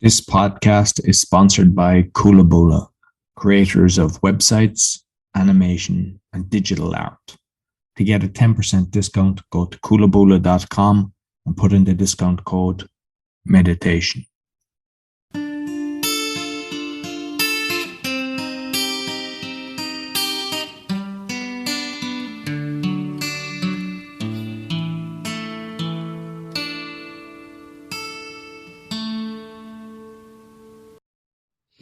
This podcast is sponsored by Kulabula, creators of websites, animation, and digital art. To get a 10% discount, go to kulabula.com and put in the discount code meditation.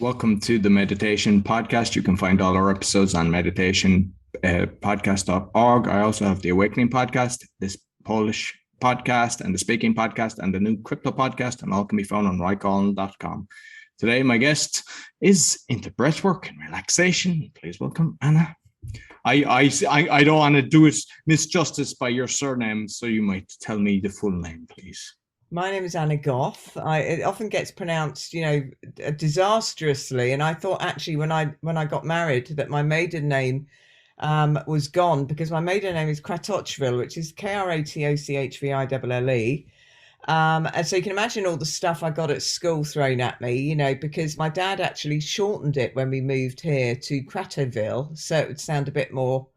Welcome to the Meditation Podcast. You can find all our episodes on meditationpodcast.org. I also have the Awakening Podcast, this Polish podcast, and the Speaking Podcast, and the new Crypto Podcast, and all can be found on rycolin.com. Today, my guest is into breathwork and relaxation. Please welcome Anna. I don't want to do it misjustice by your surname, so you might tell me the full name, please. My name is Anna Gough. It often gets pronounced, disastrously. And I thought actually when I got married that my maiden name was gone, because my maiden name is Kratochville, which is Kratochville. And so you can imagine all the stuff I got at school thrown at me, because my dad actually shortened it when we moved here to Kratoville, so it would sound a bit more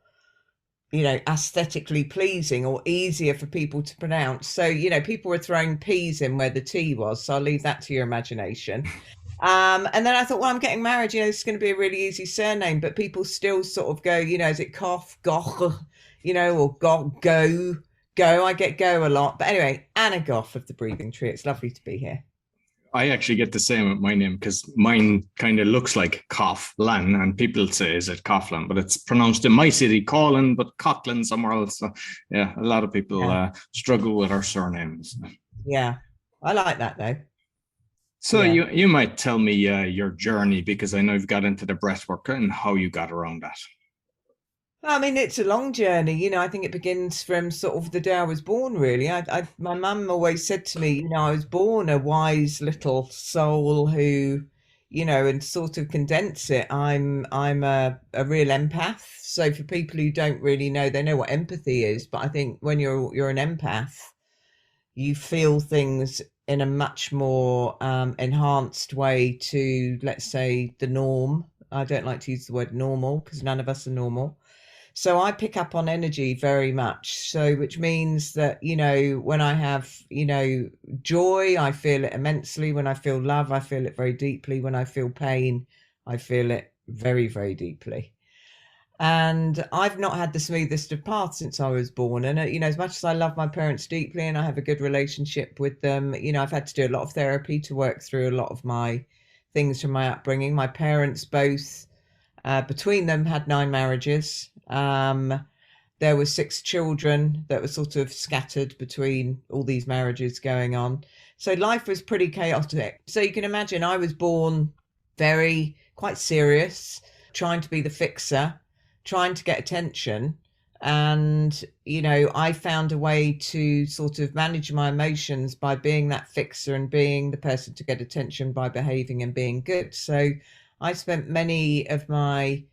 aesthetically pleasing or easier for people to pronounce. So, people were throwing P's in where the T was. So I'll leave that to your imagination. And then I thought, well, I'm getting married, it's going to be a really easy surname, but people still sort of go, is it Koff, Gough, or Go. I get go a lot. But anyway, Anna Gough of the Breathing Tree. It's lovely to be here. I actually get the same with my name because mine kind of looks like Coughlin, and people say, is it Coughlin? But it's pronounced in my city, Colin, but Coughlin somewhere else. So, yeah, a lot of people struggle with our surnames. Yeah, I like that though. So you might tell me your journey, because I know you've got into the breathwork and how you got around that. I mean, it's a long journey. I think it begins from sort of the day I was born, really. My mum always said to me, I was born a wise little soul who, and sort of condense it, I'm a real empath. So for people who don't really know, they know what empathy is. But I think when you're an empath, you feel things in a much more enhanced way to, let's say, the norm. I don't like to use the word normal because none of us are normal. So I pick up on energy very much. So, which means that, when I have, joy, I feel it immensely. When I feel love, I feel it very deeply. When I feel pain, I feel it very, very deeply. And I've not had the smoothest of paths since I was born. And, as much as I love my parents deeply and I have a good relationship with them, I've had to do a lot of therapy to work through a lot of my things from my upbringing. My parents both, between them, had 9 marriages. There were 6 children that were sort of scattered between all these marriages going on. So life was pretty chaotic. So you can imagine I was born quite serious, trying to be the fixer, trying to get attention. And, I found a way to sort of manage my emotions by being that fixer and being the person to get attention by behaving and being good. So I spent many of my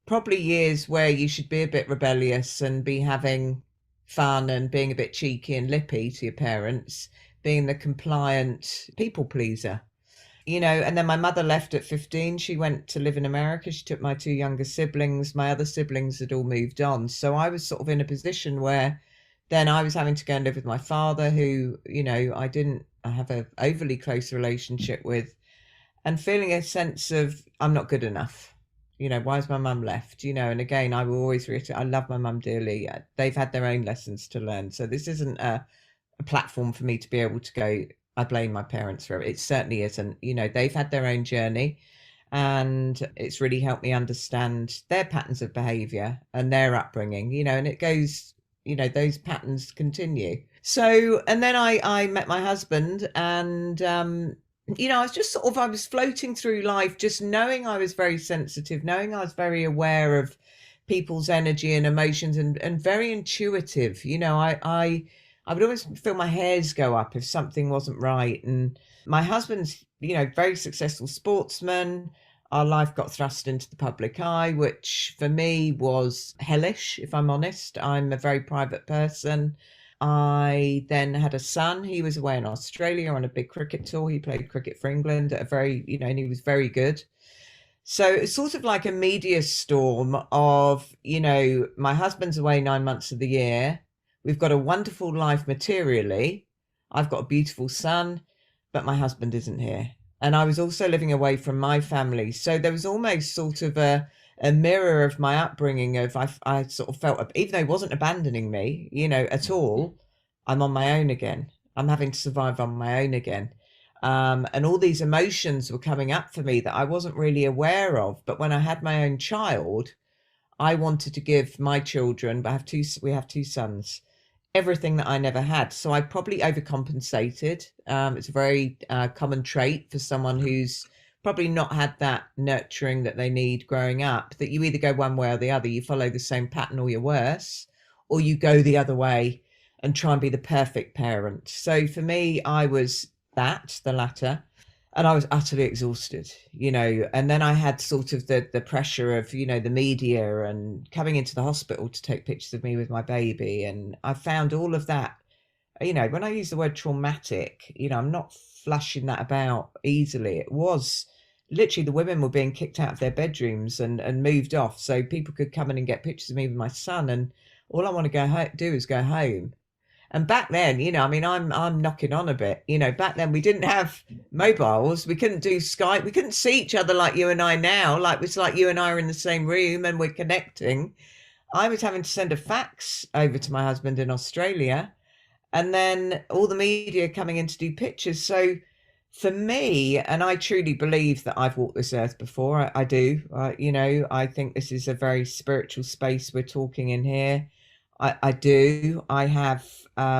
probably years where you should be a bit rebellious and be having fun and being a bit cheeky and lippy to your parents, being the compliant people pleaser, and then my mother left at 15. She went to live in America. She took my 2 younger siblings. My other siblings had all moved on. So I was sort of in a position where then I was having to go and live with my father, who, I didn't have an overly close relationship with, and feeling a sense of I'm not good enough. Why has my mum left? And again, I will always reiterate, I love my mum dearly. They've had their own lessons to learn. So this isn't a platform for me to be able to go, I blame my parents for it. It certainly isn't. They've had their own journey, and it's really helped me understand their patterns of behavior and their upbringing, and it goes, those patterns continue. So, and then I met my husband, and, I was just I was floating through life, just knowing I was very sensitive, knowing I was very aware of people's energy and emotions, and very intuitive. I would always feel my hairs go up if something wasn't right. And my husband's, very successful sportsman. Our life got thrust into the public eye, which for me was hellish, if I'm honest. I'm a very private person. I then had a son. He was away in Australia on a big cricket tour. He played cricket for England at a very, and he was very good. So it's sort of like a media storm of, my husband's away 9 months of the year. We've got a wonderful life materially. I've got a beautiful son, but my husband isn't here. And I was also living away from my family. So there was almost sort of a mirror of my upbringing of I sort of felt, even though he wasn't abandoning me, at all, I'm on my own again. I'm having to survive on my own again. And all these emotions were coming up for me that I wasn't really aware of. But when I had my own child, I wanted to give my children, but we have two sons, everything that I never had. So I probably overcompensated. It's a very common trait for someone who's probably not had that nurturing that they need growing up, that you either go one way or the other. You follow the same pattern or you're worse, or you go the other way and try and be the perfect parent. So for me, I was the latter. And I was utterly exhausted, and then I had sort of the pressure of, the media and coming into the hospital to take pictures of me with my baby. And I found all of that, when I use the word traumatic, I'm not flashing that about easily. It was literally the women were being kicked out of their bedrooms and moved off so people could come in and get pictures of me with my son. And all I want to do is go home. And back then, I'm knocking on a bit. Back then we didn't have mobiles. We couldn't do Skype. We couldn't see each other like you and I now. Like it's like you and I are in the same room and we're connecting. I was having to send a fax over to my husband in Australia, and then all the media coming in to do pictures. So for me, and I truly believe that I've walked this earth before. I do. I think this is a very spiritual space we're talking in here. I do. I have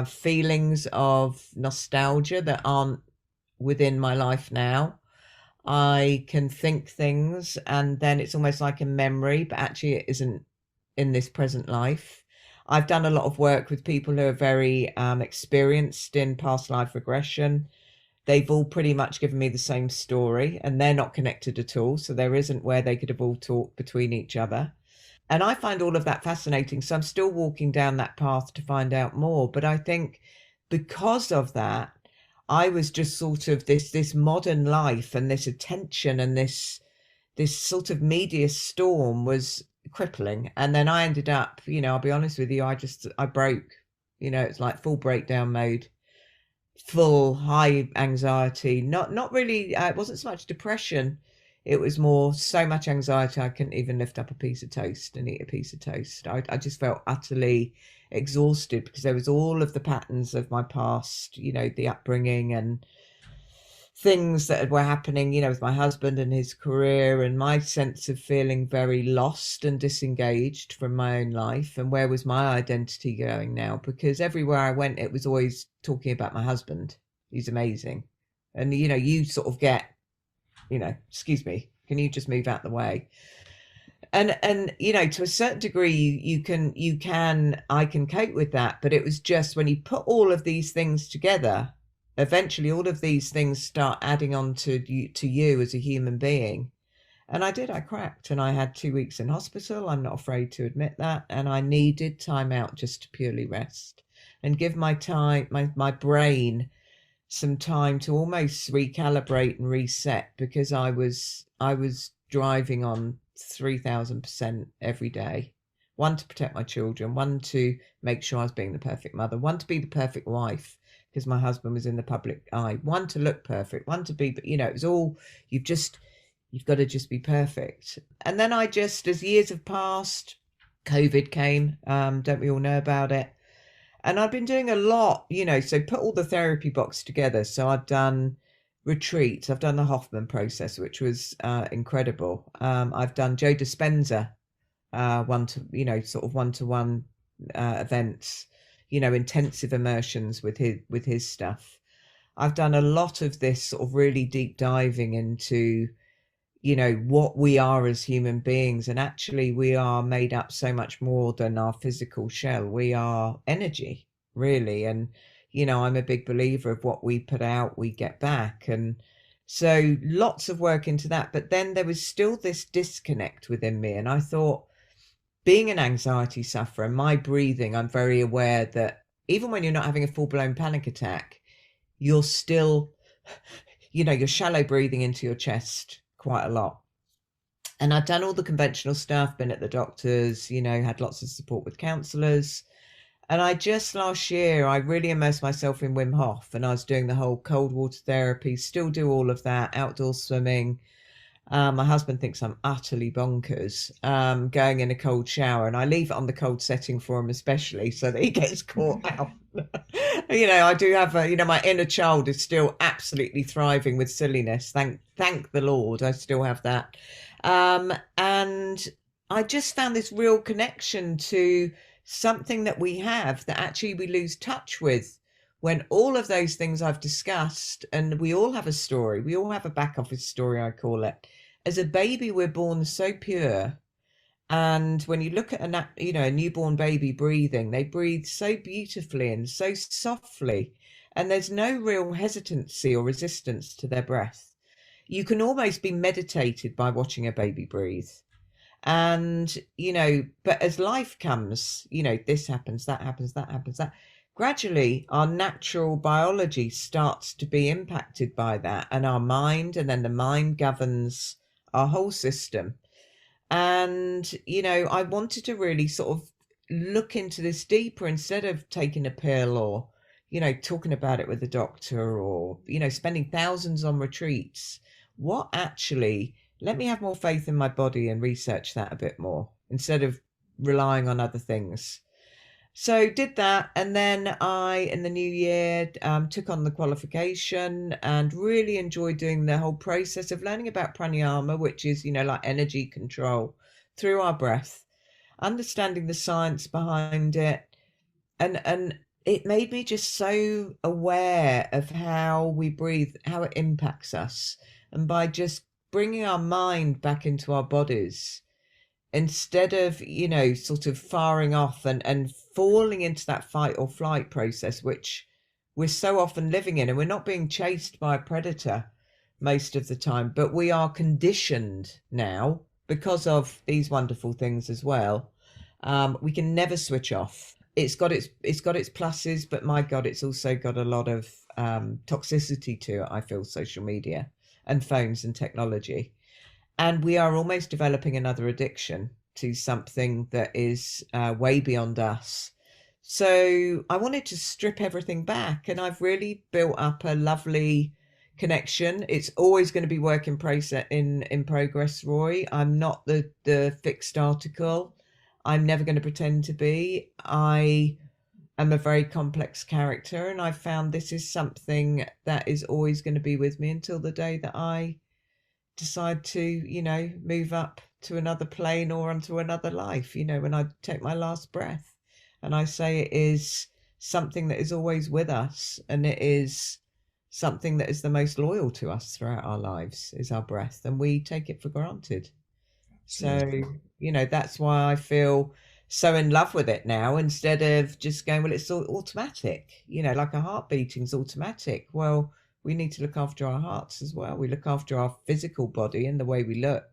feelings of nostalgia that aren't within my life now. I can think things and then it's almost like a memory, but actually it isn't in this present life. I've done a lot of work with people who are very experienced in past life regression. They've all pretty much given me the same story and they're not connected at all. So there isn't where they could have all talked between each other. And I find all of that fascinating. So I'm still walking down that path to find out more. But I think because of that, I was just sort of this modern life and this attention and this sort of media storm was crippling. And then I ended up, I'll be honest with you, I broke, it's like full breakdown mode, full high anxiety, not really, it wasn't so much depression. It was more so much anxiety I couldn't even lift up a piece of toast and eat a piece of toast. I just felt utterly exhausted because there was all of the patterns of my past, the upbringing and things that were happening, with my husband and his career, and my sense of feeling very lost and disengaged from my own life. And where was my identity going now? Because everywhere I went, it was always talking about my husband. He's amazing. And, you sort of get, excuse me, can you just move out the way? And to a certain degree I can cope with that, but it was just when you put all of these things together, eventually all of these things start adding on to you as a human being. And I cracked, and I had 2 weeks in hospital. I'm not afraid to admit that. And I needed time out just to purely rest and give my brain some time to almost recalibrate and reset, because I was driving on 3,000% every day. One, to protect my children, one, to make sure I was being the perfect mother, one, to be the perfect wife because my husband was in the public eye, one, to look perfect, one, to be, but it was all, you've got to just be perfect. And then as years have passed, COVID came, don't we all know about it? And I've been doing a lot, so put all the therapy box together. So I've done retreats. I've done the Hoffman process, which was incredible. I've done Joe Dispenza, one-to-one events, intensive immersions with his stuff. I've done a lot of this sort of really deep diving into what we are as human beings. And actually we are made up so much more than our physical shell. We are energy, really. And, I'm a big believer of what we put out, we get back. And so lots of work into that. But then there was still this disconnect within me. And I thought, being an anxiety sufferer, my breathing, I'm very aware that even when you're not having a full-blown panic attack, you're still, you're shallow breathing into your chest quite a lot. And I'd done all the conventional stuff, been at the doctors, had lots of support with counsellors. And I just last year, I really immersed myself in Wim Hof, and I was doing the whole cold water therapy, still do all of that, outdoor swimming. My husband thinks I'm utterly bonkers, going in a cold shower, and I leave it on the cold setting for him, especially so that he gets caught out. I do have my inner child is still absolutely thriving with silliness. Thank the Lord, I still have that. And I just found this real connection to something that we have that actually we lose touch with when all of those things I've discussed, and we all have a story, we all have a back office story, I call it. As a baby, we're born so pure. And when you look at a newborn baby breathing, they breathe so beautifully and so softly, and there's no real hesitancy or resistance to their breath. You can almost be meditated by watching a baby breathe. And, but as life comes, this happens, that happens, that happens, that gradually our natural biology starts to be impacted by that, and our mind, and then the mind governs our whole system. And, I wanted to really sort of look into this deeper instead of taking a pill or, talking about it with a doctor or, spending thousands on retreats. What actually, let me have more faith in my body and research that a bit more instead of relying on other things. So did that, and then I, in the new year, took on the qualification and really enjoyed doing the whole process of learning about pranayama, which is, like energy control through our breath, understanding the science behind it. And it made me just so aware of how we breathe, how it impacts us. And by just bringing our mind back into our bodies, instead of, sort of firing off and falling into that fight or flight process, which we're so often living in, and we're not being chased by a predator most of the time, but we are conditioned now because of these wonderful things as well. We can never switch off. It's got its pluses, but my God, it's also got a lot of toxicity to it, I feel, social media and phones and technology. And we are almost developing another addiction to something that is way beyond us. So I wanted to strip everything back, and I've really built up a lovely connection. It's always going to be work in progress, Roy. I'm not the fixed article. I'm never going to pretend to be. I am a very complex character, and I found this is something that is always going to be with me until the day that I decide to, move up to another plane or onto another life, when I take my last breath. And I say it is something that is always with us, and it is something that is the most loyal to us throughout our lives, is our breath, and we take it for granted. So, that's why I feel so in love with it now, instead of just going, well, it's all automatic, like a heart beating's automatic. Well, we need to look after our hearts as well. We look after our physical body and the way we look.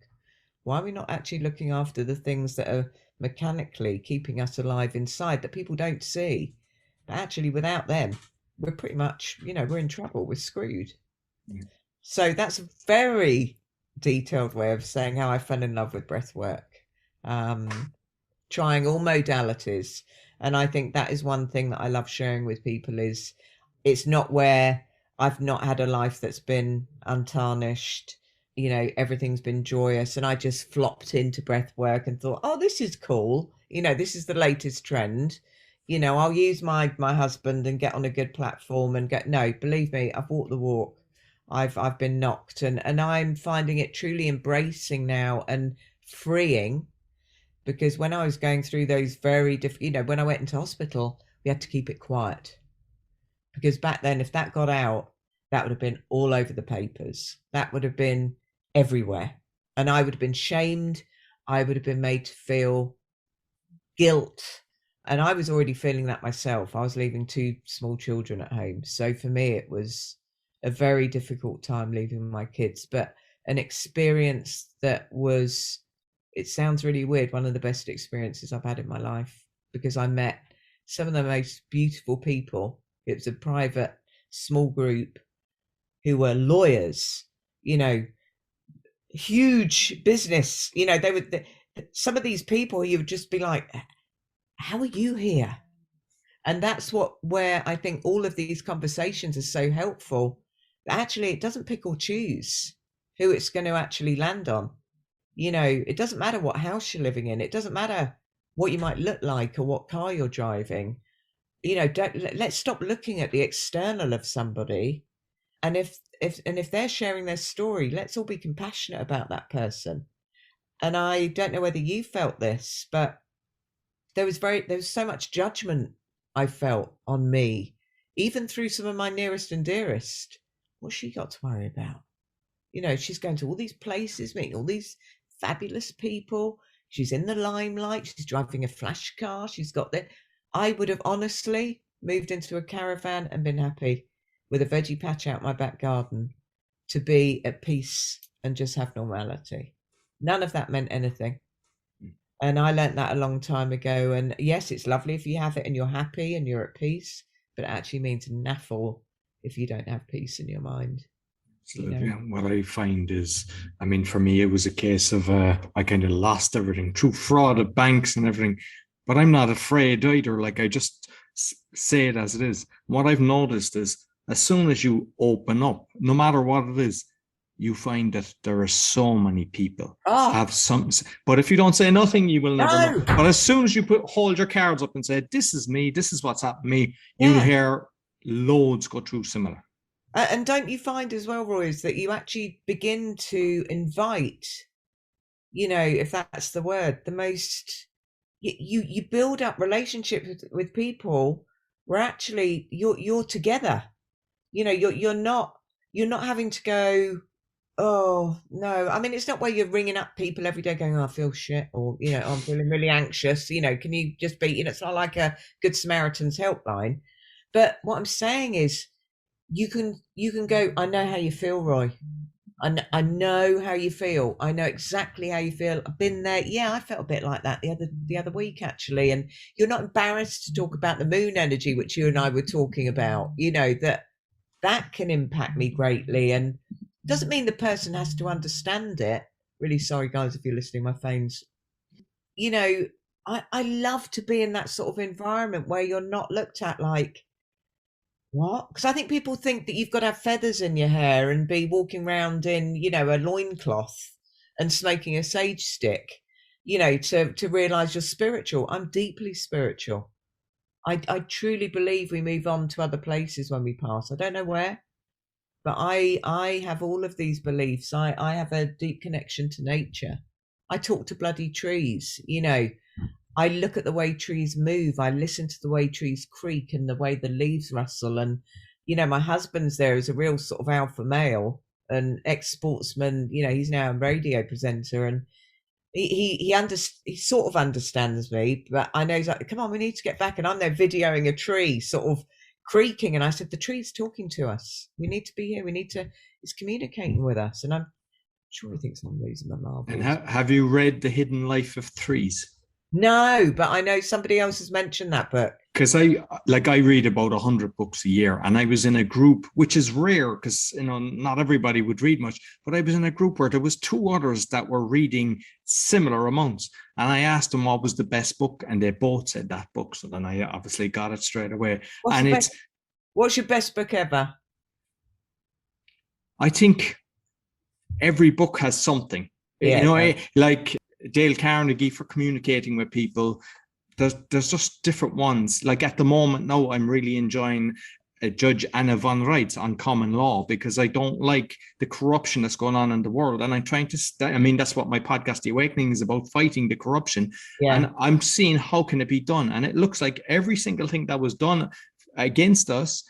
Why are we not actually looking after the things that are mechanically keeping us alive inside that people don't see? But actually, without them, we're pretty much, we're in trouble. We're screwed. Yeah. So that's a very detailed way of saying how I fell in love with breath work, trying all modalities. And I think that is one thing that I love sharing with people is it's not where I've not had a life that's been untarnished, everything's been joyous, and I just flopped into breath work and thought, oh, this is cool, this is the latest trend, I'll use my husband and get on a good platform and no, believe me, I've walked the walk. I've been knocked, and I'm finding it truly embracing now and freeing, because when I was going through those very different, when I went into hospital, we had to keep it quiet, because back then, if that got out, that would have been all over the papers. That would have been everywhere. And I would have been shamed. I would have been made to feel guilt. And I was already feeling that myself. I was leaving 2 small children at home. So for me, it was a very difficult time leaving my kids, but an experience that was, it sounds really weird, one of the best experiences I've had in my life, because I met some of the most beautiful people. It was a private small group who were lawyers, you know, huge business, you know, they would, some of these people, you would just be like, how are you here? And that's where I think all of these conversations are so helpful. Actually, it doesn't pick or choose who it's going to actually land on. You know, it doesn't matter what house you're living in. It doesn't matter what you might look like or what car you're driving. You know, let's stop looking at the external of somebody. And if they're sharing their story, let's all be compassionate about that person. And I don't know whether you felt this, but there was so much judgment I felt on me, even through some of my nearest and dearest. What's she got to worry about? You know, she's going to all these places, meeting all these fabulous people. She's in the limelight. She's driving a flash car. She's got the. I would have honestly moved into a caravan and been happy with a veggie patch out my back garden to be at peace and just have normality. None of that meant anything. And I learnt that a long time ago. And yes, it's lovely if you have it and you're happy and you're at peace, but it actually means naffle if you don't have peace in your mind. Absolutely. You know? What I find is, I mean, for me, it was a case of I kind of lost everything through fraud at banks and everything, but I'm not afraid either. Like, I just say it as it is. What I've noticed is as soon as you open up, no matter what it is, you find that there are so many people have some, but if you don't say nothing, you will never know. But as soon as you hold your cards up and say, this is me, this is what's happened to me, you'll hear loads go through similar. And don't you find as well, Roy, is that you actually begin to invite, you know, if that's the word, the most, you build up relationships with people where actually you're together. You know, you're not having to go, oh no, I mean, it's not where you're ringing up people every day going, oh, I feel shit, or, you know, I'm feeling really anxious, you know, can you just be, you know, it's not like a Good Samaritan's helpline. But what I'm saying is you can go, I know how you feel, Roy. I know how you feel. I know exactly how you feel. I've been there. Yeah, I felt a bit like that the other week, actually. And you're not embarrassed to talk about the moon energy, which you and I were talking about, you know, that can impact me greatly. And doesn't mean the person has to understand it. Really sorry, guys, if you're listening, my phone's, you know, I love to be in that sort of environment where you're not looked at like, what? Because I think people think that you've got to have feathers in your hair and be walking around in, you know, a loincloth and smoking a sage stick, you know, to realize you're spiritual. I'm deeply spiritual. I truly believe we move on to other places when we pass. I don't know where, but I have all of these beliefs. I have a deep connection to nature. I talk to bloody trees, you know. I look at the way trees move. I listen to the way trees creak and the way the leaves rustle. And, you know, my husband's there is a real sort of alpha male, an ex-sportsman. You know, he's now a radio presenter, and he sort of understands me. But I know he's like, come on, we need to get back. And I'm there videoing a tree sort of creaking. And I said, the tree's talking to us. We need to be here. It's communicating with us. And I'm sure he thinks I'm losing my marbles. And have you read The Hidden Life of Trees? No, but I know somebody else has mentioned that book. Because I read about 100 books a year, and I was in a group, which is rare because, you know, not everybody would read much, but I was in a group where there was two others that were reading similar amounts. And I asked them what was the best book, and they both said that book. So then I obviously got it straight away. What's your best book ever? I think every book has something. Yeah, you know, like Dale Carnegie for communicating with people. There's just different ones. Like at the moment now, I'm really enjoying Judge Anna von Reitz on common law, because I don't like the corruption that's going on in the world. And I'm trying to, I mean, that's what my podcast, The Awakening, is about, fighting the corruption. Yeah. And I'm seeing how can it be done. And it looks like every single thing that was done against us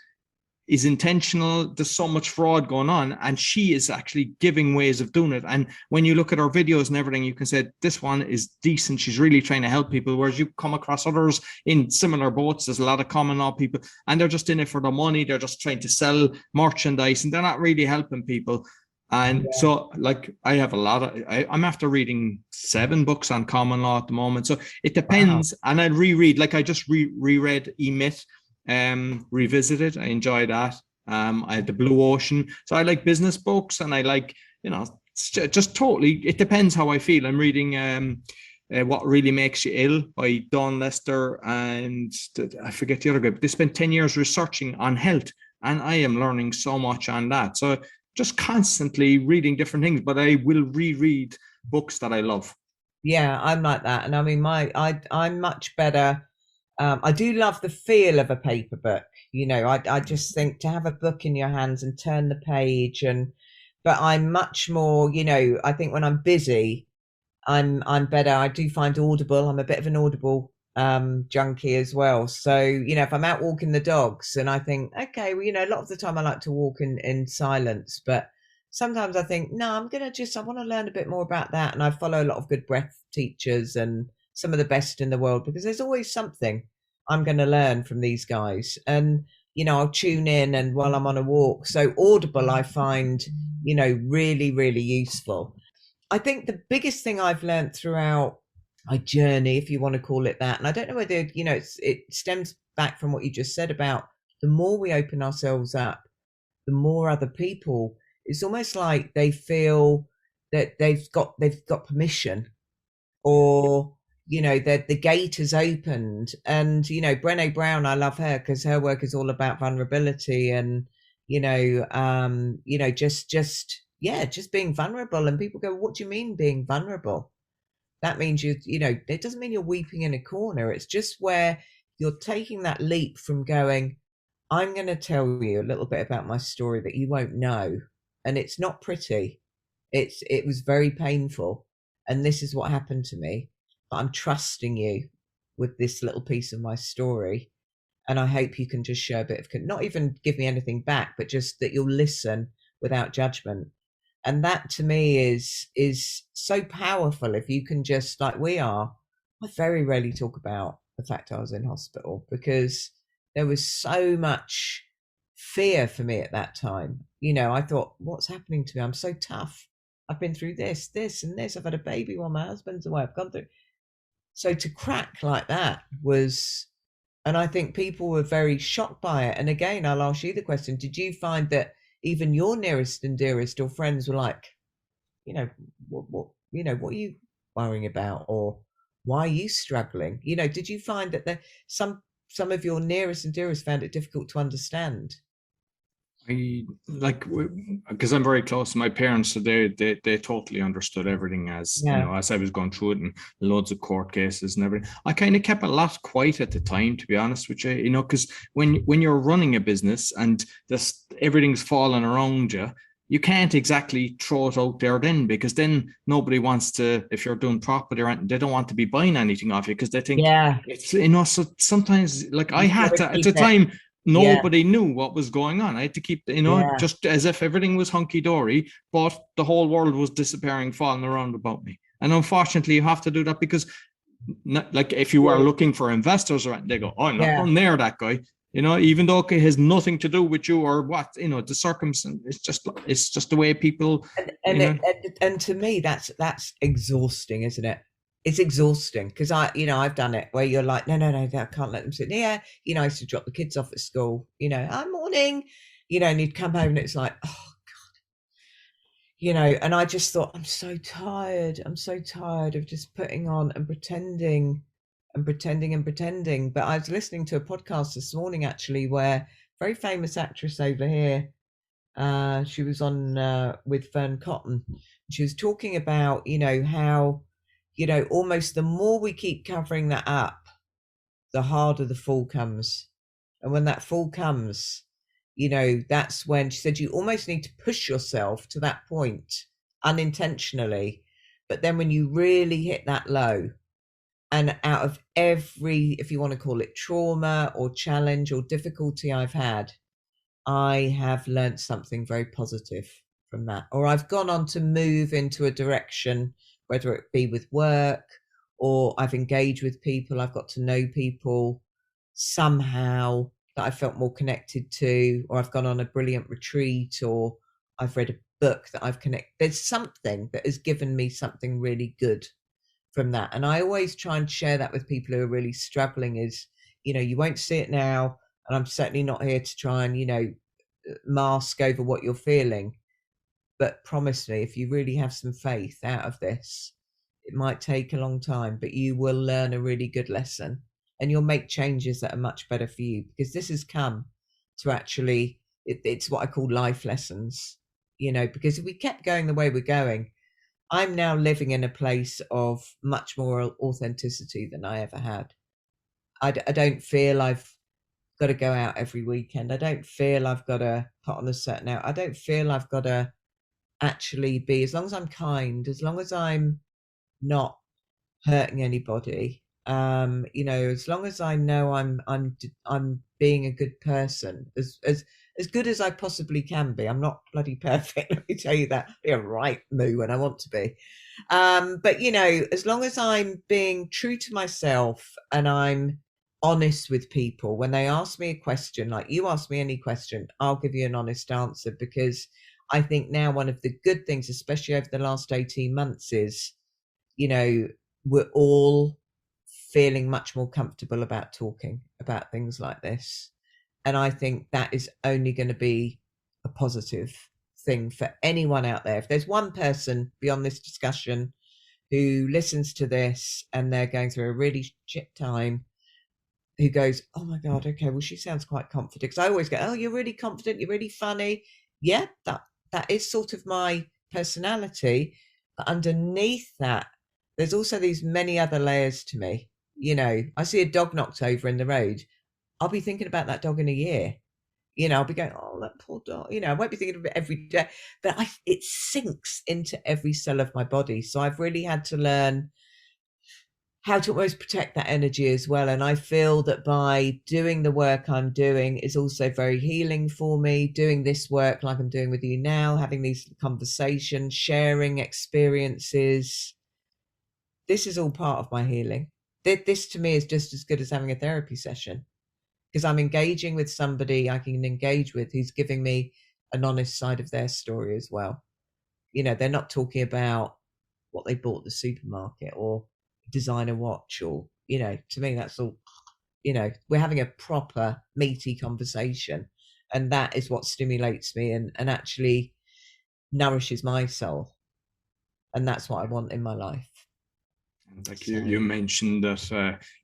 is intentional. There's so much fraud going on, and she is actually giving ways of doing it. And when you look at her videos and everything, you can say this one is decent. She's really trying to help people, whereas you come across others in similar boats. There's a lot of common law people, and they're just in it for the money. They're just trying to sell merchandise, and they're not really helping people. And so, like, I have a lot of, I'm after reading 7 books on common law at the moment. So it Wow. depends. And I reread, like, I just reread E-Myth, revisited. I enjoy that. I had The Blue Ocean. So I like business books, and I like, just totally, it depends how I feel. I'm reading What Really Makes You Ill by Dawn Lester, and I forget the other guy, but they spent 10 years researching on health, and I am learning so much on that. So just constantly reading different things, but I will reread books that I love. Yeah, I'm like that. And I mean, I'm much better. I do love the feel of a paper book. I just think to have a book in your hands and turn the page, but I'm much more, I think when I'm busy, I'm better. I do find Audible. I'm a bit of an Audible junkie as well. So, if I'm out walking the dogs and I think, okay, well, a lot of the time I like to walk in silence, but sometimes I think, no, I want to learn a bit more about that. And I follow a lot of good breath teachers and some of the best in the world, because there's always something I'm going to learn from these guys. And, I'll tune in and while I'm on a walk. So Audible, I find, really, really useful. I think the biggest thing I've learned throughout my journey, if you want to call it that, and I don't know whether, it stems back from what you just said about the more we open ourselves up, the more other people, it's almost like they feel that they've got permission, or that the gate has opened. And Brené Brown, I love her because her work is all about vulnerability, and just being vulnerable. And people go, what do you mean being vulnerable? That means it doesn't mean you're weeping in a corner. It's just where you're taking that leap from going, I'm going to tell you a little bit about my story that you won't know, and it's not pretty. It was very painful, and this is what happened to me, but I'm trusting you with this little piece of my story, and I hope you can just show a bit of, not even give me anything back, but just that you'll listen without judgment. And that to me is so powerful. If you can just, like we are, I very rarely talk about the fact I was in hospital, because there was so much fear for me at that time. I thought, what's happening to me? I'm so tough. I've been through this and this. I've had a baby while my husband's away. I've gone through. So to crack like that was, and I think people were very shocked by it. And again, I'll ask you the question: did you find that even your nearest and dearest or friends were like, what are you worrying about, or why are you struggling? Did you find that some of your nearest and dearest found it difficult to understand? I like, because I'm very close to my parents, so they totally understood everything, as Yeah. as I was going through it, and loads of court cases and everything. I kind of kept a lot quiet at the time, to be honest with you, because when you're running a business and this everything's falling around you, you can't exactly throw it out there then, because then nobody wants to, if you're doing property or anything, they don't want to be buying anything off you, because they think Yeah. it's, so sometimes, like, I You've got had to to at keep the it. time, Yeah. nobody knew what was going on. I had to keep, Yeah. just as if everything was hunky dory, but the whole world was disappearing, falling around about me. And unfortunately, you have to do that, because, like, if you are Yeah. looking for investors, or they go, "Oh, I'm not Yeah. going near that guy." Even though it has nothing to do with you or what, the circumstance. It's just the way people, And you and know. it and to me, that's exhausting, isn't it? It's exhausting because I've done it where you're like, no, no, no, I can't let them sit here. I used to drop the kids off at school. I'm morning. And you'd come home and it's like, oh, and I just thought, I'm so tired. I'm so tired of just putting on and pretending and pretending and pretending. But I was listening to a podcast this morning actually, where very famous actress over here, she was on with Fern Cotton. She was talking about, how, almost the more we keep covering that up, the harder the fall comes. And when that fall comes, that's when she said you almost need to push yourself to that point unintentionally. But then when you really hit that low, and out of every, if you want to call it trauma or challenge or difficulty I've had, I have learnt something very positive from that. Or I've gone on to move into a direction, whether it be with work, or I've engaged with people, I've got to know people somehow that I felt more connected to, or I've gone on a brilliant retreat, or I've read a book that I've connected. There's something that has given me something really good from that. And I always try and share that with people who are really struggling is, you won't see it now. And I'm certainly not here to try and, mask over what you're feeling. But promise me, if you really have some faith out of this, it might take a long time, but you will learn a really good lesson and you'll make changes that are much better for you, because this has come to actually, it's what I call life lessons, because if we kept going the way we're going, I'm now living in a place of much more authenticity than I ever had. I don't feel I've got to go out every weekend. I don't feel I've got to put on a certain out. I don't feel I've got to actually be, as long as I'm kind, as long as I'm not hurting anybody, as long as I know I'm being a good person, as good as I possibly can be. I'm not bloody perfect, let me tell you that. I'll be a right moo when I want to be. But as long as I'm being true to myself and I'm honest with people, when they ask me a question, like you ask me any question, I'll give you an honest answer, because I think now one of the good things, especially over the last 18 months, is, we're all feeling much more comfortable about talking about things like this. And I think that is only going to be a positive thing for anyone out there. If there's one person beyond this discussion who listens to this and they're going through a really shit time, who goes, oh my God, okay, well, she sounds quite confident. Because I always go, oh, you're really confident, you're really funny. Yeah, that is sort of my personality. But underneath that, there's also these many other layers to me. I see a dog knocked over in the road. I'll be thinking about that dog in a year. I'll be going, oh, that poor dog. I won't be thinking of it every day, but it sinks into every cell of my body. So I've really had to learn how to almost protect that energy as well. And I feel that by doing the work I'm doing is also very healing for me. Doing this work like I'm doing with you now, having these conversations, sharing experiences, this is all part of my healing. This to me is just as good as having a therapy session, because I'm engaging with somebody I can engage with who's giving me an honest side of their story as well. They're not talking about what they bought at the supermarket or designer watch, or to me that's all, we're having a proper meaty conversation, and that is what stimulates me and actually nourishes my soul, and that's what I want in my life. Like you mentioned that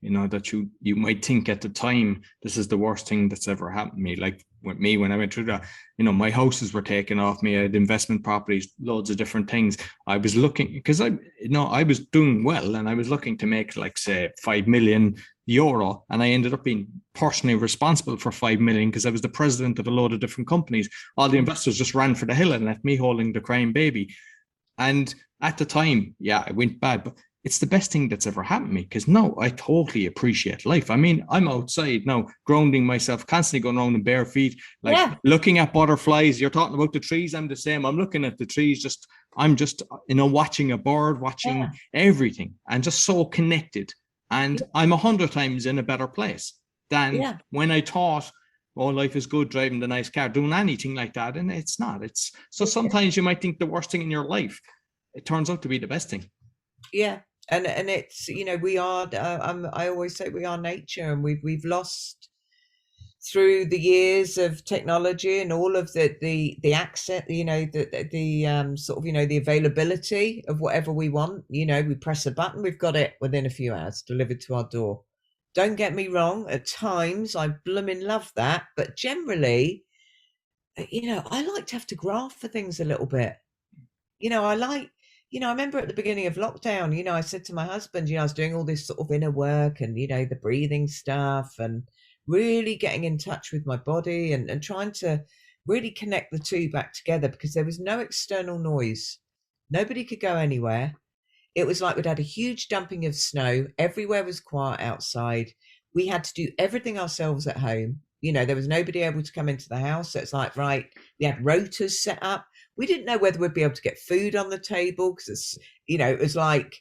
that you might think at the time this is the worst thing that's ever happened to me. Like with me, when I went through that, my houses were taken off me. I had investment properties, loads of different things. I was looking, because I was doing well, and I was looking to make, like, say, €5 million, and I ended up being personally responsible for 5 million because I was the president of a load of different companies. All the investors just ran for the hill and left me holding the crying baby. And at the time, yeah, it went bad, but it's the best thing that's ever happened to me, because now I totally appreciate life. I mean, I'm outside now, grounding myself, constantly going around in bare feet, like looking at butterflies. You're talking about the trees. I'm the same. I'm looking at the trees. I'm just watching a bird, watching everything, and just so connected. And I'm 100 times in a better place than when I thought, oh, life is good, driving the nice car, doing anything like that. And it's not. So sometimes you might think the worst thing in your life, it turns out to be the best thing. Yeah. And it's, we are, I always say we are nature, and we've lost through the years of technology and all of the access, the sort of, the availability of whatever we want. We press a button, we've got it within a few hours delivered to our door. Don't get me wrong, at times I blooming love that, but generally, I like to have to graft for things a little bit. I remember at the beginning of lockdown, I said to my husband, I was doing all this sort of inner work and, the breathing stuff, and really getting in touch with my body and trying to really connect the two back together, because there was no external noise. Nobody could go anywhere. It was like we'd had a huge dumping of snow. Everywhere was quiet outside. We had to do everything ourselves at home. There was nobody able to come into the house. So it's like, right, we had rotors set up. We didn't know whether we'd be able to get food on the table, because it was like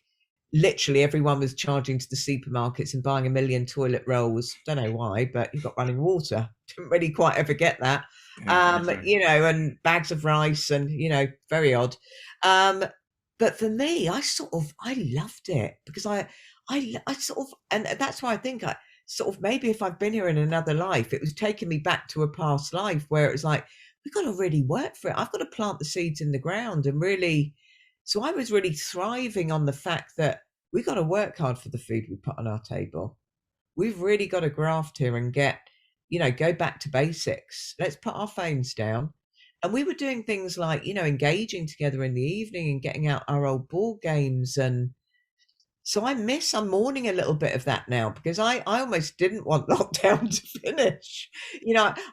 literally everyone was charging to the supermarkets and buying 1 million toilet rolls. Don't know why, but you got running water. Didn't really quite ever get that. Yeah, exactly. And bags of rice and, very odd. But for me, I loved it because I sort of, and that's why I think I sort of, maybe if I've been here in another life, it was taking me back to a past life where it was like, we've got to really work for it. I've got to plant the seeds in the ground and really, so I was really thriving on the fact that we got to work hard for the food we put on our table. We've really got to graft here and go back to basics. Let's put our phones down. And we were doing things like, engaging together in the evening and getting out our old board games. And so I'm mourning a little bit of that now because I almost didn't want lockdown to finish.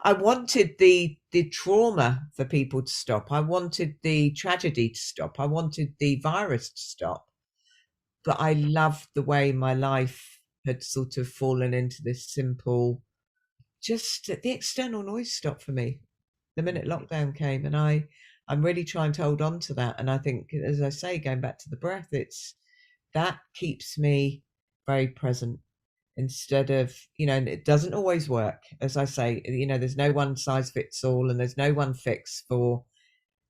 I wanted the trauma for people to stop. I wanted the tragedy to stop. I wanted the virus to stop. But I loved the way my life had sort of fallen into this simple, just the external noise stopped for me the minute lockdown came. And I'm really trying to hold on to that. And I think, as I say, going back to the breath, that keeps me very present instead of, and it doesn't always work. As I say, there's no one size fits all and there's no one fix for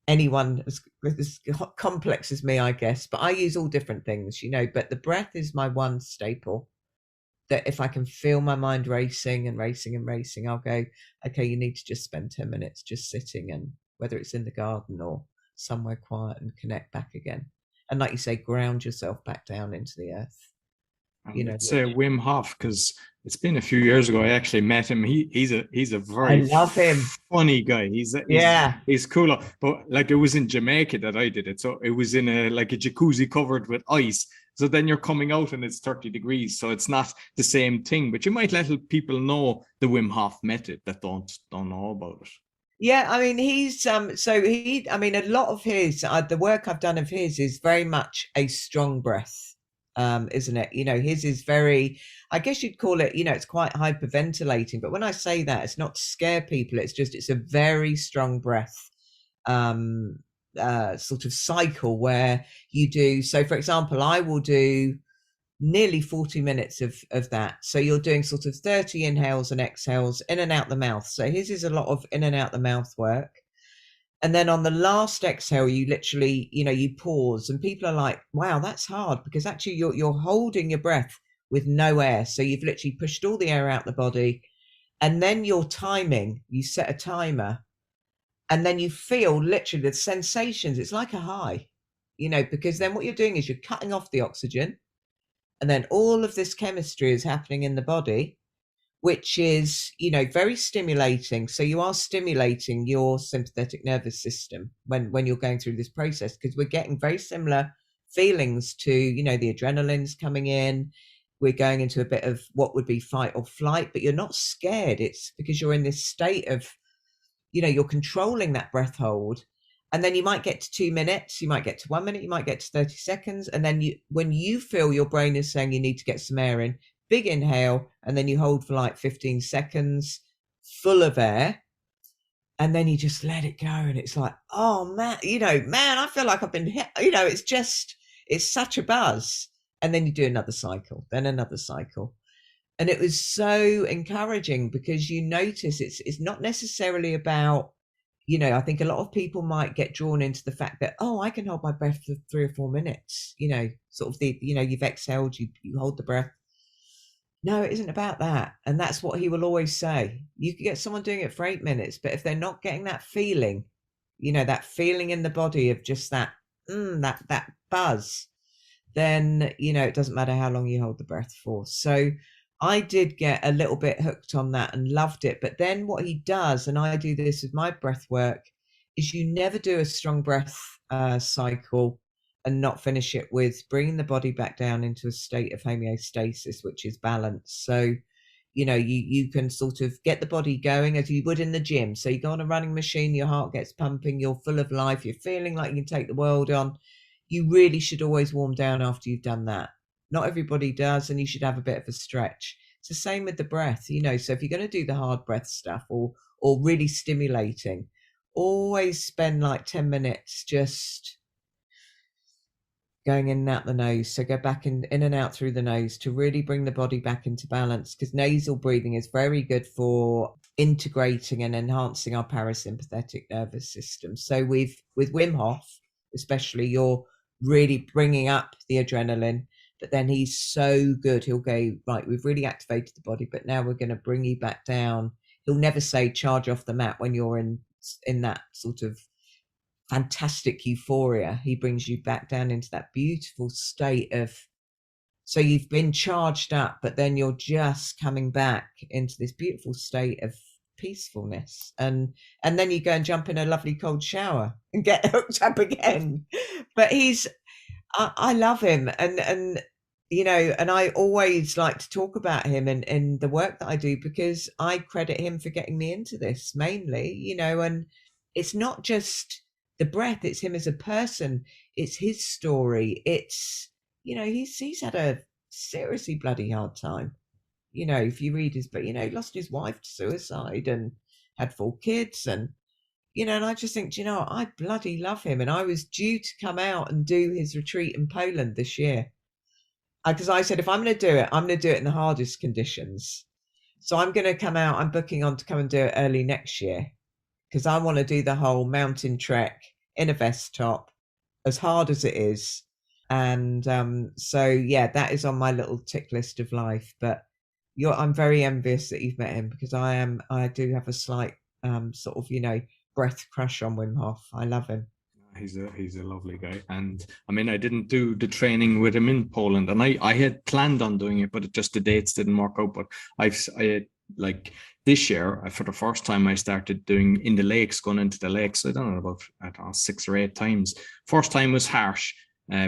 anyone as complex as me, I guess. But I use all different things, but the breath is my one staple that if I can feel my mind racing and racing and racing, I'll go, okay, you need to just spend 10 minutes just sitting, and whether it's in the garden or somewhere quiet, and connect back again. And like you say, ground yourself back down into the earth. Let's say Wim Hof, because it's been a few years ago. I actually met him. He's a very I love him. funny guy. He's cool. But like it was in Jamaica that I did it, so it was in a jacuzzi covered with ice. So then you're coming out and it's 30 degrees, so it's not the same thing. But you might let people know the Wim Hof method that don't know about it. Yeah, I mean, he's a lot of his the work I've done of his is very much a strong breath, isn't it? His is very, I guess you'd call it, it's quite hyperventilating. But when I say that, it's not to scare people. It's a very strong breath, sort of cycle where you do. So, for example, I will do nearly 40 minutes of that. So you're doing sort of 30 inhales and exhales in and out the mouth. So his is a lot of in and out the mouth work. And then on the last exhale, you literally, you pause, and people are like, wow, that's hard, because actually you're holding your breath with no air. So you've literally pushed all the air out the body. And then you're timing, you set a timer, and then you feel literally the sensations. It's like a high, because then what you're doing is you're cutting off the oxygen. And then all of this chemistry is happening in the body, which is, very stimulating. So you are stimulating your sympathetic nervous system when you're going through this process, because we're getting very similar feelings to, the adrenaline's coming in. We're going into a bit of what would be fight or flight, but you're not scared. It's because you're in this state of, you're controlling that breath hold. And then you might get to 2 minutes, you might get to 1 minute, you might get to 30 seconds. And then when you feel your brain is saying you need to get some air in, big inhale, and then you hold for like 15 seconds, full of air. And then you just let it go. And it's like, oh man, I feel like I've been hit. It's such a buzz. And then you do another cycle, then another cycle. And it was so encouraging because you notice it's not necessarily about, I think a lot of people might get drawn into the fact that, oh, I can hold my breath for 3 or 4 minutes, sort of you've exhaled, you hold the breath. No, it isn't about that. And that's what he will always say. You could get someone doing it for 8 minutes, but if they're not getting that feeling, that feeling in the body of just that buzz, then, it doesn't matter how long you hold the breath for. So I did get a little bit hooked on that and loved it. But then what he does, and I do this with my breath work, is you never do a strong breath cycle and not finish it with bringing the body back down into a state of homeostasis, which is balance. So, you can sort of get the body going as you would in the gym. So you go on a running machine, your heart gets pumping, you're full of life, you're feeling like you can take the world on. You really should always warm down after you've done that. Not everybody does, and you should have a bit of a stretch. It's the same with the breath, so if you're going to do the hard breath stuff or really stimulating, always spend like 10 minutes just going in and out the nose. So go back in and out through the nose to really bring the body back into balance, because nasal breathing is very good for integrating and enhancing our parasympathetic nervous system. So with Wim Hof, especially, you're really bringing up the adrenaline, but then he's so good. He'll go, right, we've really activated the body, but now we're going to bring you back down. He'll never say charge off the mat when you're in that sort of fantastic euphoria. He brings you back down into that beautiful state of, so you've been charged up, but then you're just coming back into this beautiful state of peacefulness. And then you go and jump in a lovely cold shower and get hooked up again. But I love him. And you know, and I always like to talk about him in the work that I do, because I credit him for getting me into this mainly, you know, and it's not just the breath, it's him as a person, it's his story. It's, you know, he's had a seriously bloody hard time. You know, if you read his book, you know, he lost his wife to suicide and had 4 kids, and you know, and I just think, do you know what? I bloody love him. And I was due to come out and do his retreat in Poland this year, because I said, if I'm going to do it, I'm going to do it in the hardest conditions. So I'm going to come out, I'm booking on to come and do it early next year, because I want to do the whole mountain trek in a vest top, as hard as it is. And so, yeah, that is on my little tick list of life. But I'm very envious that you've met him, because I do have a slight sort of, you know, breath crush on Wim Hof. I love him. He's a lovely guy. And I mean, I didn't do the training with him in Poland, and I had planned on doing it, but the dates didn't work out. But I like this year, for the first time, I started doing in the lakes, going into the lakes. I don't know, about 6 or 8 times. First time was harsh.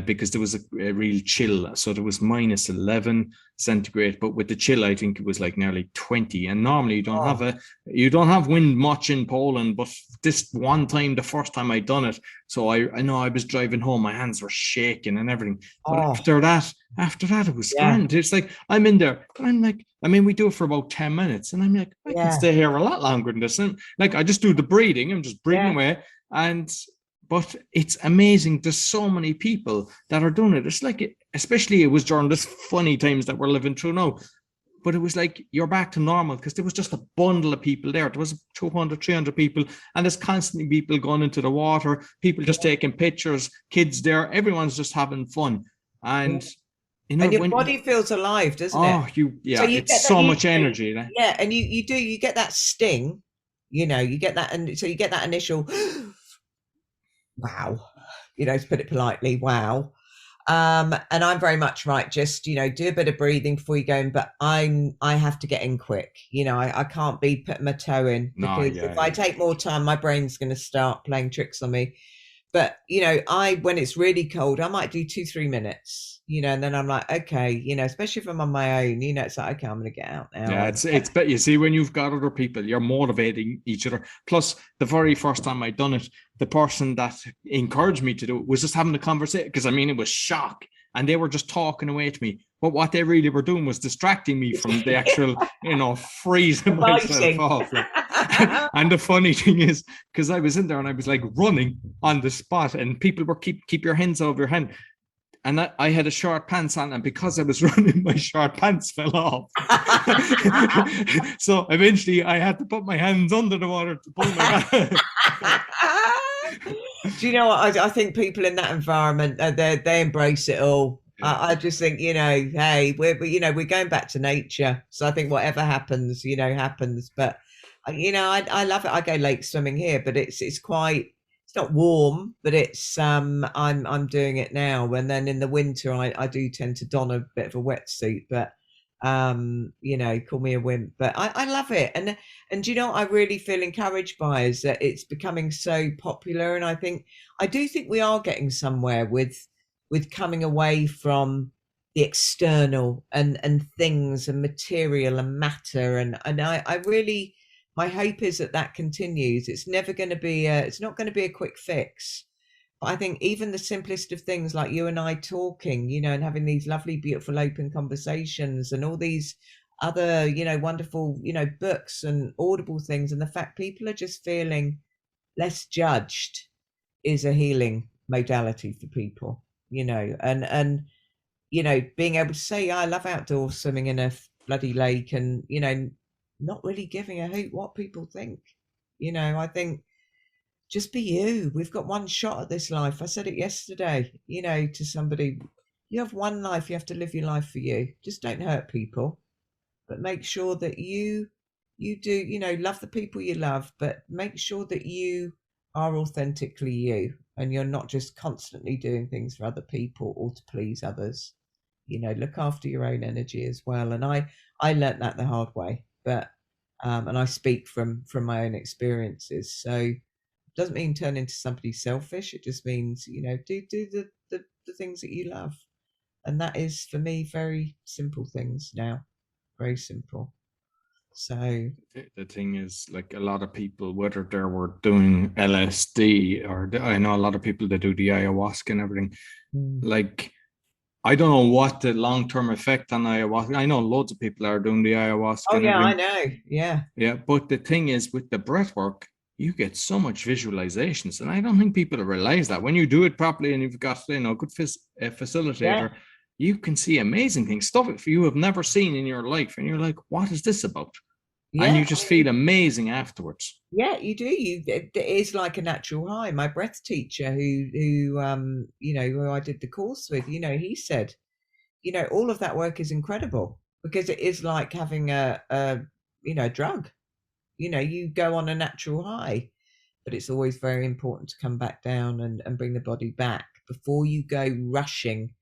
Because there was a real chill, so there was minus 11 centigrade, but with the chill, I think it was like nearly 20. And normally you don't have wind much in Poland, but this one time, the first time I done it, so I know I was driving home, my hands were shaking and everything. But after that, it was grand. It's like I'm in there, and I'm like, I mean, we do it for about 10 minutes, and I'm like, I can stay here a lot longer than this. And like, I just do the breathing, I'm just breathing away, but it's amazing. There's so many people that are doing it. It's like, especially it was during this funny times that we're living through now. But it was like you're back to normal, because there was just a bundle of people there. There was 200, 300 people, and there's constantly people going into the water, people just taking pictures, kids there. Everyone's just having fun. And you know, and your body feels alive, doesn't it? So it's so much energy. Yeah, and you get that sting, you know, you get that, and so you get that initial wow, you know, to put it politely, wow. And I'm very much right, just, you know, do a bit of breathing before you go in, but I have to get in quick, you know, I can't be putting my toe in, because if I take more time, my brain's going to start playing tricks on me. But, you know, when it's really cold, I might do 2-3 minutes, you know, and then I'm like, okay, you know, especially if I'm on my own, you know, it's like, okay, I'm going to get out now. Yeah, it's better. You see, when you've got other people, you're motivating each other. Plus, the very first time I done it, the person that encouraged me to do it was just having a conversation, because I mean, it was shock, and they were just talking away to me. But what they really were doing was distracting me from the actual, you know, freezing myself off. Like. And the funny thing is, because I was in there and I was like running on the spot, and people were keep your hands over your hand. And I had a short pants on, and because I was running, my short pants fell off. So eventually I had to put my hands under the water to pull my back. Do you know what? I think people in that environment, they embrace it all. Yeah. I just think, you know, hey, we're going back to nature. So I think whatever happens, you know, happens. But you know, I love it. I go lake swimming here, but it's quite, it's not warm, but it's I'm doing it now. And then in the winter, I do tend to don a bit of a wetsuit, but you know, call me a wimp, but I love it. And you know, I really feel encouraged by is that it's becoming so popular. And I do think we are getting somewhere with coming away from the external and things and material and matter. And I really, my hope is that continues. It's never going to be it's not going to be a quick fix. But I think even the simplest of things, like you and I talking, you know, and having these lovely, beautiful, open conversations, and all these other, you know, wonderful, you know, books and audible things, and the fact people are just feeling less judged is a healing modality for people, you know, and you know, being able to say, I love outdoor swimming in a bloody lake, and you know, not really giving a hoot what people think. I think just be you. We've got one shot at this life. I said it yesterday, to somebody. You have one life. You have to live your life for you. Just don't hurt people, but make sure that you do, love the people you love, but make sure that you are authentically you, and you're not just constantly doing things for other people or to please others. Look after your own energy as well. And I learnt that the hard way, but and I speak from my own experiences. So it doesn't mean turn into somebody selfish. It just means, do the things that you love. And that is for me very simple things now. Very simple. So The thing is, like, a lot of people, whether they were doing LSD or I know a lot of people that do the ayahuasca and everything, like, I don't know what the long-term effect on ayahuasca. I know loads of people are doing the ayahuasca oh and yeah, I everything. know. Yeah. Yeah, but the thing is, with the breath work, you get so much visualizations, and I don't think people realize that when you do it properly and you've got a good facilitator, Yeah. you can see amazing things, stuff you have never seen in your life, and you're like, "What is this about?" And Yeah. you just feel amazing afterwards. Yeah, you do. It is like a natural high. My breath teacher, who I did the course with, he said, all of that work is incredible because it is like having a drug. You go on a natural high, but it's always very important to come back down and bring the body back before you go rushing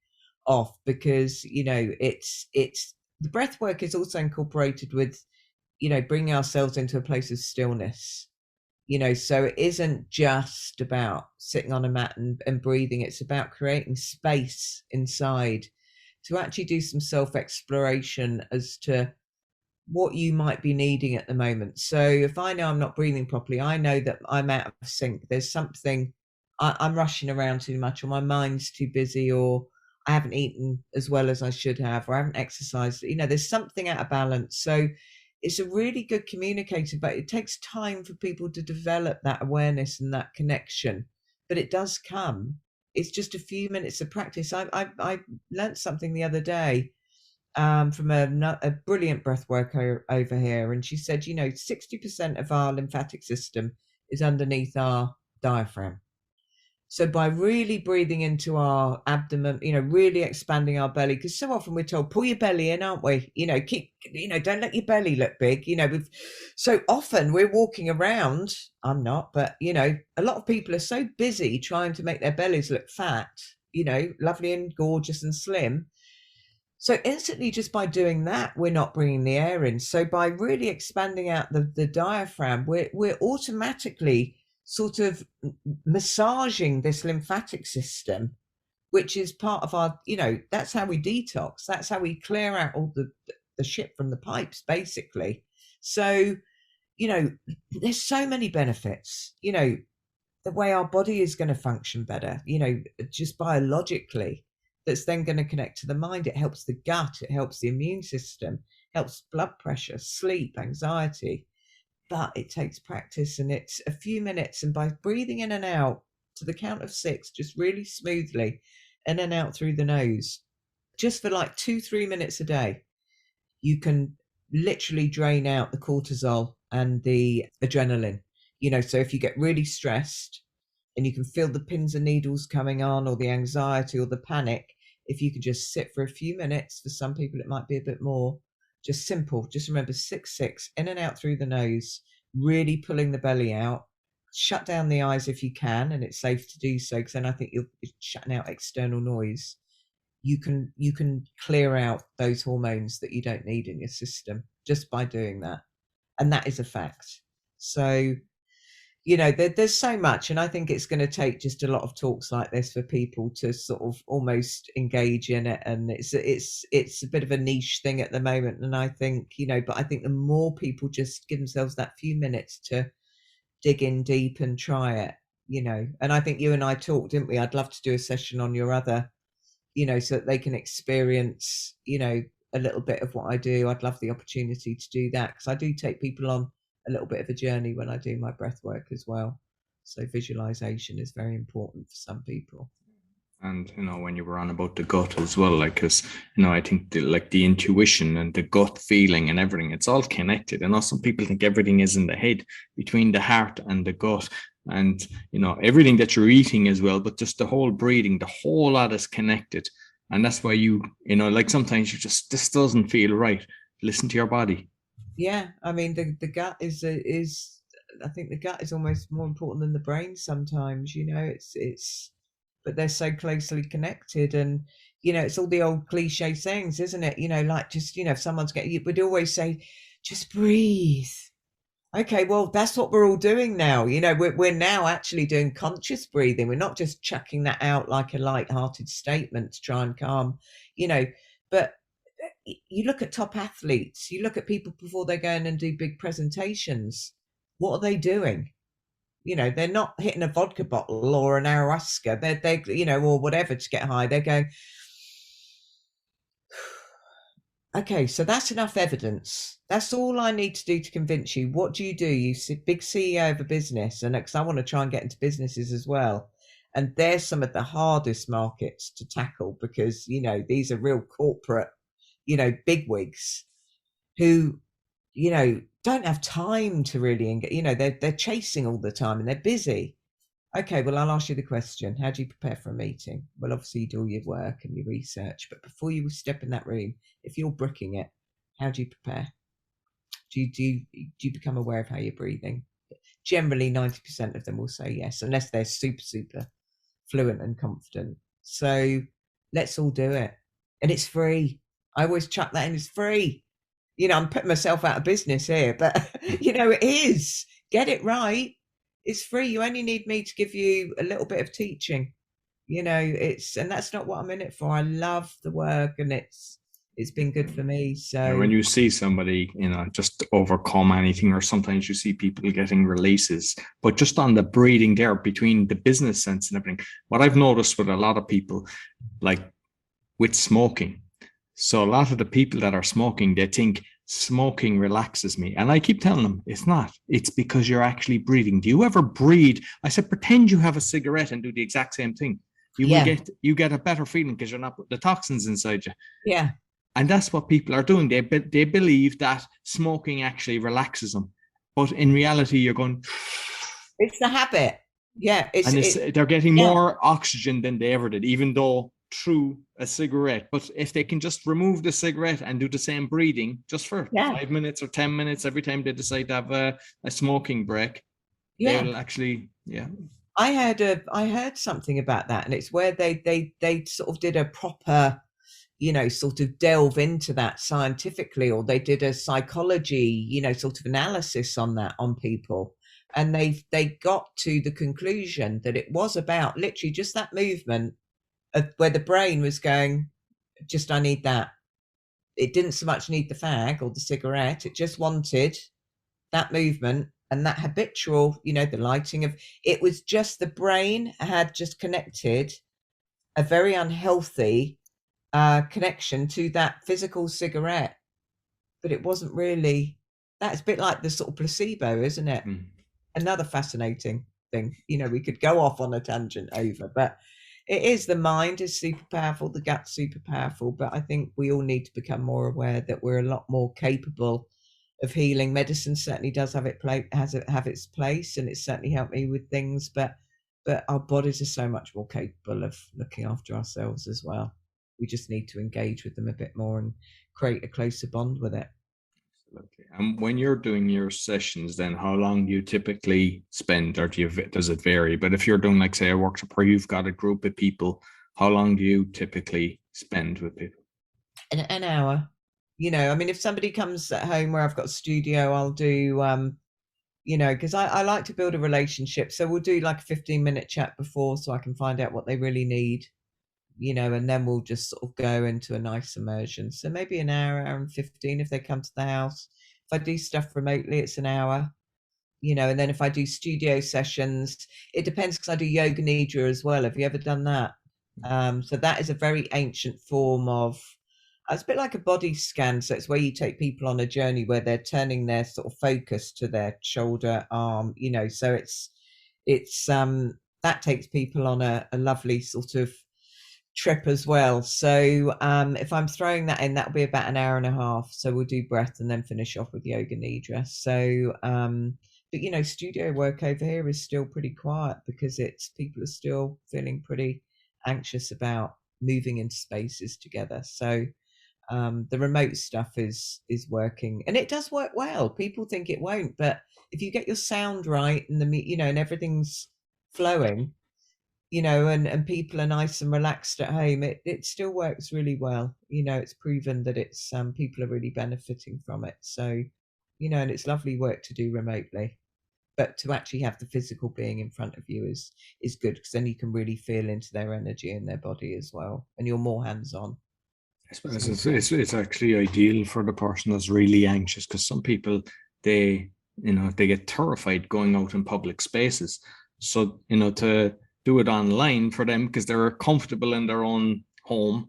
off, because it's the breath work is also incorporated with bringing ourselves into a place of stillness. So it isn't just about sitting on a mat and breathing. It's about creating space inside to actually do some self exploration as to what you might be needing at the moment. So if I know I'm not breathing properly, I know that I'm out of sync. There's something, I'm rushing around too much, or my mind's too busy, or I haven't eaten as well as I should have, or I haven't exercised. There's something out of balance. So it's a really good communicator, but it takes time for people to develop that awareness and that connection. But it does come. It's just a few minutes of practice. I learned something the other day from a brilliant breath worker over here. And she said, 60% of our lymphatic system is underneath our diaphragm. So by really breathing into our abdomen, really expanding our belly, because so often we're told, pull your belly in, aren't we? Don't let your belly look big. So often we're walking around, I'm not, but, a lot of people are so busy trying to make their bellies look fat, lovely and gorgeous and slim. So instantly, just by doing that, we're not bringing the air in. So by really expanding out the diaphragm, we're automatically sort of massaging this lymphatic system, which is part of our, that's how we detox. That's how we clear out all the shit from the pipes, basically. So, there's so many benefits, the way our body is going to function better, just biologically, that's then going to connect to the mind. It helps the gut, it helps the immune system, helps blood pressure, sleep, anxiety. But it takes practice, and it's a few minutes. And by breathing in and out to the count of 6, just really smoothly, in and out through the nose, just for like 2-3 minutes a day, you can literally drain out the cortisol and the adrenaline. So if you get really stressed and you can feel the pins and needles coming on, or the anxiety or the panic, if you could just sit for a few minutes, for some people it might be a bit more, just simple. Just remember 6-6, in and out through the nose, really pulling the belly out. Shut down the eyes if you can, and it's safe to do so, because then I think you're shutting out external noise. You can clear out those hormones that you don't need in your system just by doing that, and that is a fact. So there's so much, and I think it's going to take just a lot of talks like this for people to sort of almost engage in it. And it's a bit of a niche thing at the moment, and I think but I think the more people just give themselves that few minutes to dig in deep and try it, and I think you and I talked, didn't we? I'd love to do a session on your other, so that they can experience, a little bit of what I do. I'd love the opportunity to do that, because I do take people on a little bit of a journey when I do my breath work as well. So visualization is very important for some people. And when you were on about the gut as well, like, because I think the intuition and the gut feeling and everything, it's all connected. And some people think everything is in the head, between the heart and the gut, and everything that you're eating as well. But just the whole breathing, the whole lot is connected, and that's why like sometimes you just, this doesn't feel right. Listen to your body. Yeah, I mean the gut is I think the gut is almost more important than the brain sometimes. It's but they're so closely connected, and it's all the old cliche sayings, isn't it? Like, just if someone's getting, you would always say, just breathe. Okay, well, that's what we're all doing now. We're now actually doing conscious breathing. We're not just chucking that out like a light-hearted statement to try and calm, but you look at top athletes, you look at people before they go in and do big presentations. What are they doing? They're not hitting a vodka bottle or an ayahuasca. They're or whatever to get high. They're going, okay, so that's enough evidence. That's all I need to do to convince you. What do? You big CEO of a business, and because I want to try and get into businesses as well. And they're some of the hardest markets to tackle, because, these are real corporate, bigwigs who, don't have time to really engage. They're chasing all the time and they're busy. Okay, well, I'll ask you the question. How do you prepare for a meeting? Well, obviously you do all your work and your research, but before you step in that room, if you're bricking it, how do you prepare? Do you become aware of how you're breathing? Generally, 90% of them will say yes, unless they're super fluent and confident. So let's all do it. And it's free. I always chuck that in, it's free. I'm putting myself out of business here, but it is. Get it right. It's free. You only need me to give you a little bit of teaching. And that's not what I'm in it for. I love the work, and it's been good for me. So when you see somebody, just overcome anything, or sometimes you see people getting releases, but just on the breathing there between the business sense and everything, what I've noticed with a lot of people, like with smoking. So a lot of the people that are smoking, they think smoking relaxes me. And I keep telling them it's not. It's because you're actually breathing. Do you ever breathe? I said, pretend you have a cigarette and do the exact same thing. You get a better feeling because you're not putting the toxins inside you. Yeah. And that's what people are doing. They believe that smoking actually relaxes them. But in reality, you're going... It's the habit. Yeah. They're getting more oxygen than they ever did, even though through a cigarette. But if they can just remove the cigarette and do the same breathing just for 5 minutes or 10 minutes every time they decide to have a smoking break, they'll actually... I heard something about that, and it's where they sort of did a proper, sort of delve into that scientifically, or they did a psychology, sort of analysis on that, on people. And they got to the conclusion that it was about literally just that movement of where the brain was going, just, I need that. It didn't so much need the fag or the cigarette. It just wanted that movement and that habitual, the lighting of it. Was just the brain had just connected a very unhealthy connection to that physical cigarette. But it wasn't really, that's a bit like the sort of placebo, isn't it? Another fascinating thing. We could go off on a tangent over, but it is, the mind is super powerful, the gut's super powerful, but I think we all need to become more aware that we're a lot more capable of healing. Medicine certainly does have its place, and it's certainly helped me with things, but our bodies are so much more capable of looking after ourselves as well. We just need to engage with them a bit more and create a closer bond with it. Absolutely. And when you're doing your sessions, then how long do you typically spend, or does it vary? But if you're doing, like, say, a workshop where you've got a group of people, how long do you typically spend with people? An hour. I mean, if somebody comes at home where I've got a studio, I'll do, because I like to build a relationship. So we'll do like a 15-minute chat before, so I can find out what they really need, and then we'll just sort of go into a nice immersion. So maybe an hour and 15 if they come to the house. If I do stuff remotely, it's an hour, and then if I do studio sessions, it depends, because I do yoga nidra as well. Have you ever done that? So that is a very ancient form of, it's a bit like a body scan. So it's where you take people on a journey where they're turning their sort of focus to their shoulder, arm, so it's that takes people on a lovely sort of trip as well. So if I'm throwing that in, that'll be about an hour and a half. So we'll do breath and then finish off with yoga nidra. So but studio work over here is still pretty quiet because people are still feeling pretty anxious about moving into spaces together. So the remote stuff is working, and it does work well. People think it won't, but if you get your sound right and and everything's flowing, and people are nice and relaxed at home, it still works really well. It's proven that it's people are really benefiting from it. So, and it's lovely work to do remotely. But to actually have the physical being in front of you is good, because then you can really feel into their energy and their body as well, and you're more hands-on. I suppose it's actually ideal for the person that's really anxious, because some people they get terrified going out in public spaces. So to do it online for them, because they're comfortable in their own home,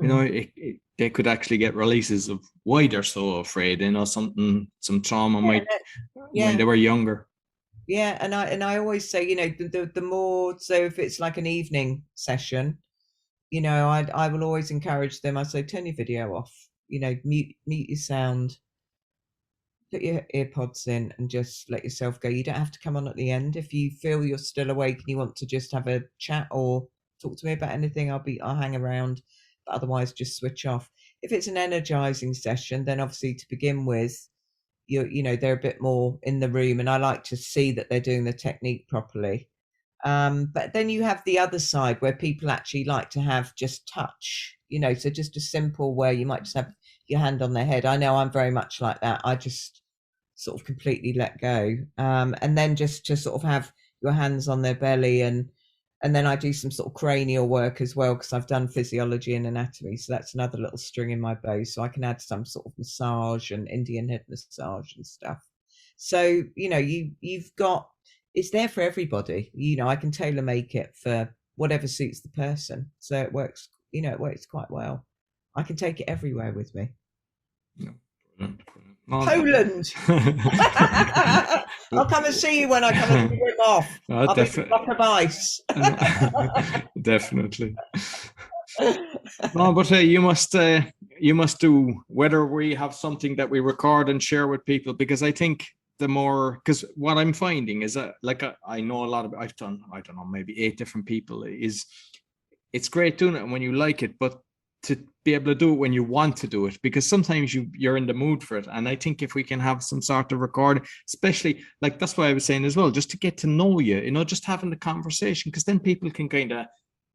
they could actually get releases of why they're so afraid. Some trauma when they were younger. Yeah, and I always say, the more, so if it's like an evening session, I will always encourage them. I say, turn your video off, mute your sound, put your earpods in, and just let yourself go. You don't have to come on at the end. If you feel you're still awake and you want to just have a chat or talk to me about anything, I'll hang around. But otherwise, just switch off. If it's an energizing session, then obviously to begin with, they're a bit more in the room, and I like to see that they're doing the technique properly. But then you have the other side where people actually like to have just touch, so just a simple where you might just have your hand on their head. I know I'm very much like that. I just sort of completely let go. And then just to sort of have your hands on their belly, and then I do some sort of cranial work as well, because I've done physiology and anatomy. So that's another little string in my bow. So I can add some sort of massage and Indian head massage and stuff. So, you've got, it's there for everybody. I can tailor make it for whatever suits the person. So it works, it works quite well. I can take it everywhere with me. No, brilliant. Poland. I'll come and see you when I come and Wim Hoff. I'll be a block of ice. Definitely. No, but you must do, whether we have something that we record and share with people, because I think because what I'm finding is that, like, I know a lot of, I've done, I don't know, maybe 8 different people, it's great doing it when you like it, but to be able to do it when you want to do it, because sometimes you're in the mood for it. And I think if we can have some sort of record, especially, like, that's why I was saying as well, just to get to know you, just having the conversation, because then people can kind of,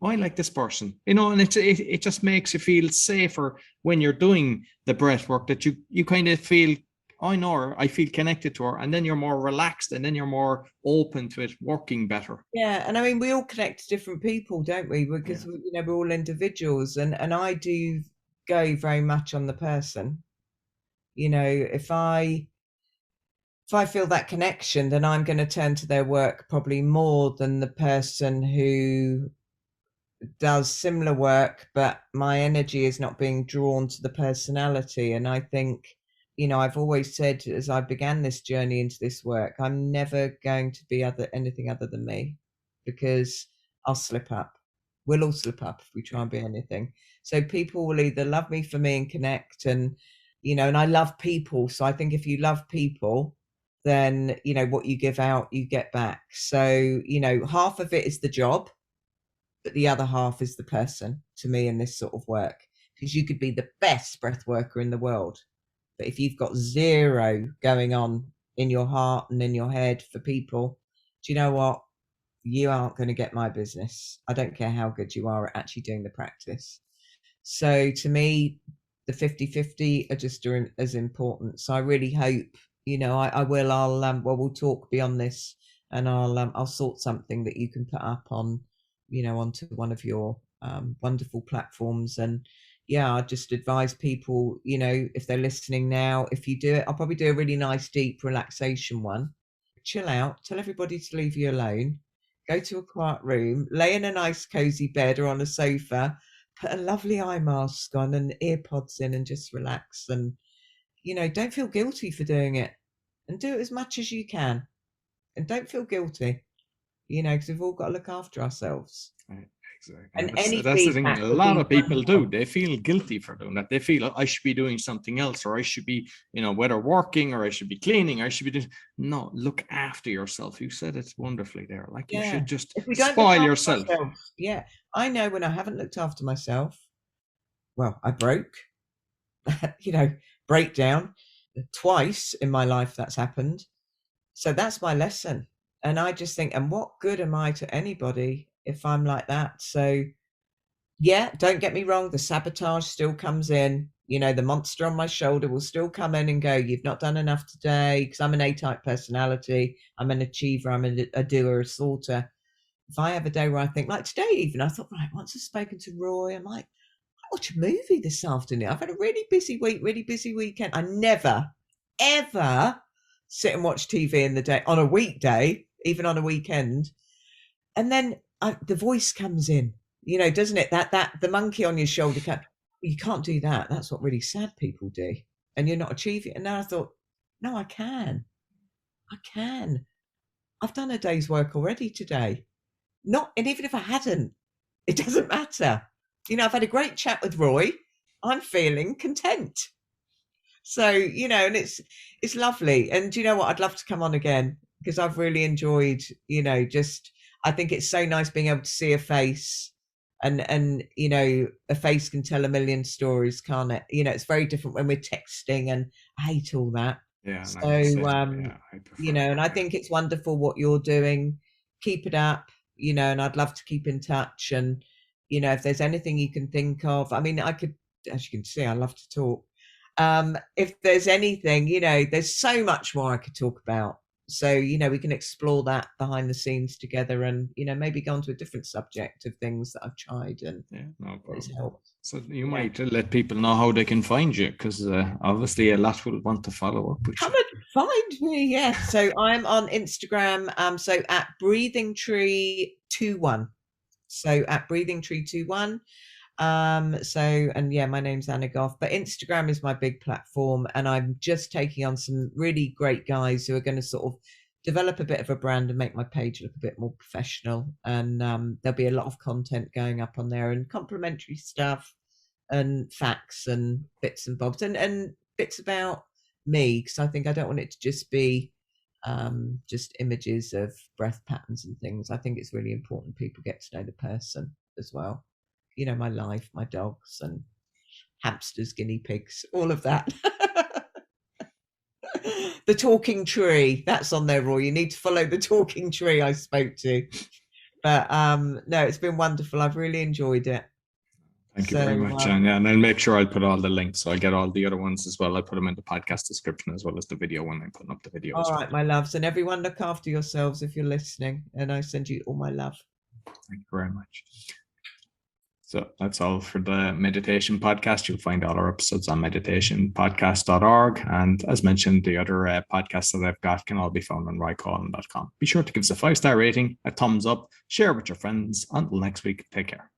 I like this person, and it just makes you feel safer when you're doing the breath work, that you kind of feel, I know her, I feel connected to her, and then you're more relaxed, and then you're more open to it working better. Yeah, and I mean, we all connect to different people, don't we? Because we're all individuals, and I do go very much on the person. If I feel that connection, then I'm going to turn to their work probably more than the person who does similar work, but my energy is not being drawn to the personality. And I think, I've always said, as I began this journey into this work, I'm never going to be anything other than me, because I'll slip up. We'll all slip up if we try and be anything. So people will either love me for me and connect, and and I love people. So I think if you love people, then what you give out, you get back. So half of it is the job, but the other half is the person, to me, in this sort of work. Because you could be the best breath worker in the world, but if you've got zero going on in your heart and in your head for people, do you know what? You aren't going to get my business. I don't care how good you are at actually doing the practice. So to me, the 50-50 are just as important. So I really hope, we'll talk beyond this, and I'll sort something that you can put up on, onto one of your wonderful platforms. And I just advise people, if they're listening now, if you do it, I'll probably do a really nice deep relaxation one. Chill out, tell everybody to leave you alone, go to a quiet room, lay in a nice cozy bed or on a sofa, put a lovely eye mask on and earpods in, and just relax. And don't feel guilty for doing it, and do it as much as you can, and don't feel guilty, because we've all got to look after ourselves. Exactly. And any That's the thing. feedback A would lot be of people do. wonderful. They feel guilty for doing that. They feel I should be doing something else, or I should be, whether working or I should be cleaning, or I should be doing. No, look after yourself. You said it wonderfully there. Like you Yeah. should just If we don't look spoil after yourself. ourselves, yeah. I know when I haven't looked after myself, well, I broke, breakdown twice in my life that's happened. So that's my lesson. And I just think, and what good am I to anybody if I'm like that? So yeah, don't get me wrong, the sabotage still comes in. The monster on my shoulder will still come in and go, you've not done enough today, because I'm an A-type personality. I'm an achiever. I'm a doer, a sorter. If I have a day where I think, like today even, I thought, right, once I've spoken to Roy, I'm like, I watch a movie this afternoon. I've had a really busy week, really busy weekend. I never, ever sit and watch TV in the day on a weekday, even on a weekend. And then the voice comes in, doesn't it? That the monkey on your shoulder. You can't do that. That's what really sad people do. And you're not achieving. And now I thought, no, I can. I can. I've done a day's work already today. And even if I hadn't, it doesn't matter. I've had a great chat with Roy. I'm feeling content. So, and it's lovely. And you know what? I'd love to come on again because I've really enjoyed, I think it's so nice being able to see a face and a face can tell a million stories, can't it? It's very different when we're texting, and I hate all that. Yeah. So, I prefer and I think it's wonderful what you're doing. Keep it up, and I'd love to keep in touch. And, if there's anything you can think of, I mean, I could, as you can see, I love to talk. If there's anything, there's so much more I could talk about. So, we can explore that behind the scenes together and, maybe go on to a different subject of things that I've tried and it's helped. So you might let people know how they can find you, because obviously a lot will want to follow up with Come you. and find me, yeah. So I'm on Instagram, so at breathingtree21. So at breathingtree21. And yeah, my name's Anna Gough, but Instagram is my big platform, and I'm just taking on some really great guys who are going to sort of develop a bit of a brand and make my page look a bit more professional. And there'll be a lot of content going up on there, and complimentary stuff and facts and bits and bobs and bits about me, because I think I don't want it to just be just images of breath patterns and things. I think it's really important people get to know the person as well. My life, my dogs and hamsters, guinea pigs, all of that. The talking tree, that's on there, Roy. You need to follow the talking tree I spoke to. But no, it's been wonderful. I've really enjoyed it. Thank you very much. And I'll make sure I'll put all the links. So I get all the other ones as well. I put them in the podcast description as well as the video when I'm putting up the video. All right, my loves. And everyone look after yourselves if you're listening. And I send you all my love. Thank you very much. So that's all for the meditation podcast. You'll find all our episodes on meditationpodcast.org. And as mentioned, the other podcasts that I've got can all be found on rycallen.com. Be sure to give us a 5-star rating, a thumbs up, share with your friends. Until next week, take care.